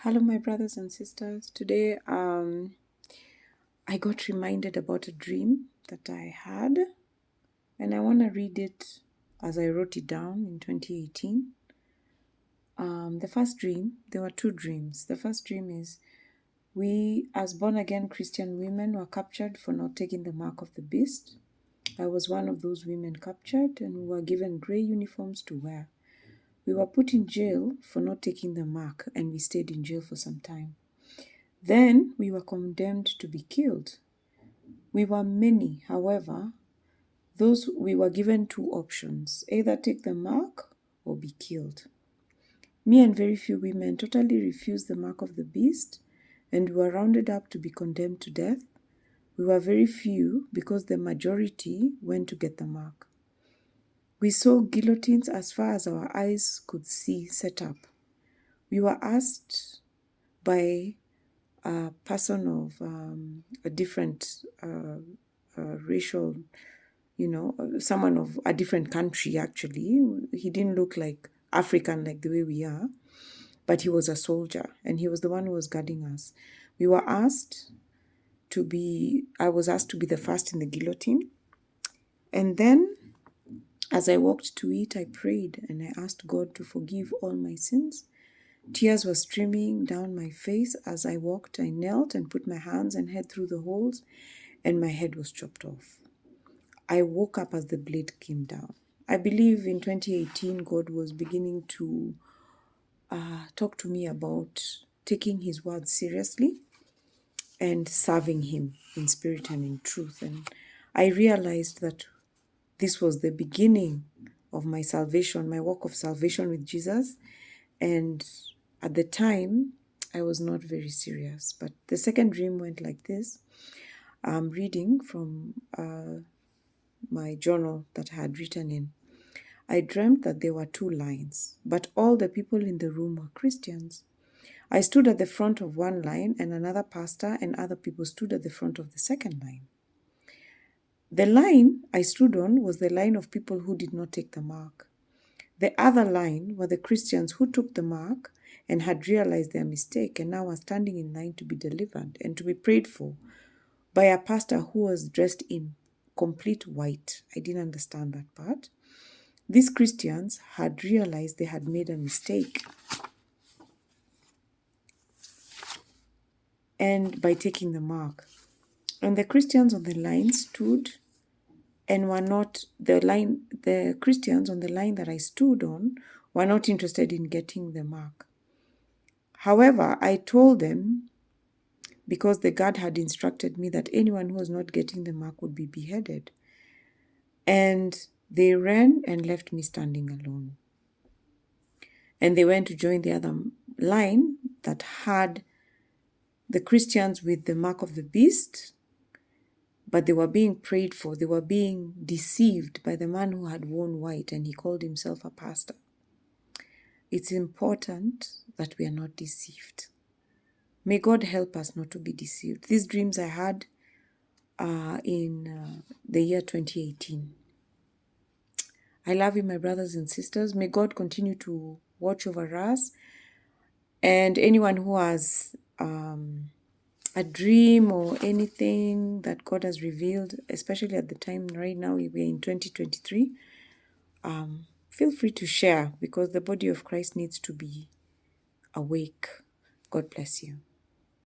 Hello, my brothers and sisters. Today, I got reminded about a dream that I had, and I want to read it as I wrote it down in 2018. The first dream, there were two dreams. The first dream is we, as born again Christian women, were captured for not taking the mark of the beast. I was one of those women captured, and we were given gray uniforms to wear. We were put in jail for not taking the mark, and we stayed in jail for some time. Then we were condemned to be killed. We were many, however, we were given two options, either take the mark or be killed. Me and very few women totally refused the mark of the beast, and we were rounded up to be condemned to death. We were very few because the majority went to get the mark. We saw guillotines as far as our eyes could see set up. We were asked by a person of a different racial, someone of a different country actually. He didn't look like African like the way we are, but he was a soldier and he was the one who was guarding us. I was asked to be the first in the guillotine. And then as I walked to it, I prayed and I asked God to forgive all my sins. Tears were streaming down my face as I walked. I knelt and put my hands and head through the holes, and my head was chopped off. I woke up as the blade came down. I believe in 2018, God was beginning to talk to me about taking His word seriously and serving Him in spirit and in truth. And I realized that this was the beginning of my salvation, my walk of salvation with Jesus. And at the time, I was not very serious. But the second dream went like this. I'm reading from my journal that I had written in. I dreamt that there were two lines, but all the people in the room were Christians. I stood at the front of one line, and another pastor and other people stood at the front of the second line. The line I stood on was the line of people who did not take the mark. The other line were the Christians who took the mark and had realized their mistake and now were standing in line to be delivered and to be prayed for by a pastor who was dressed in complete white. I didn't understand that part. These Christians had realized they had made a mistake and by taking the mark. And the Christians on the line stood and were not, the Christians on the line that I stood on were not interested in getting the mark. However, I told them, because the guard had instructed me that anyone who was not getting the mark would be beheaded. And they ran and left me standing alone. And they went to join the other line that had the Christians with the mark of the beast, but they were being prayed for. They were being deceived by the man who had worn white, and he called himself a pastor. It's important that we are not deceived. May God help us not to be deceived. These dreams I had in the year 2018. I love you, my brothers and sisters. May God continue to watch over us. And anyone who has a dream or anything that God has revealed, especially at the time right now, we're in 2023, feel free to share because the body of Christ needs to be awake. God bless you.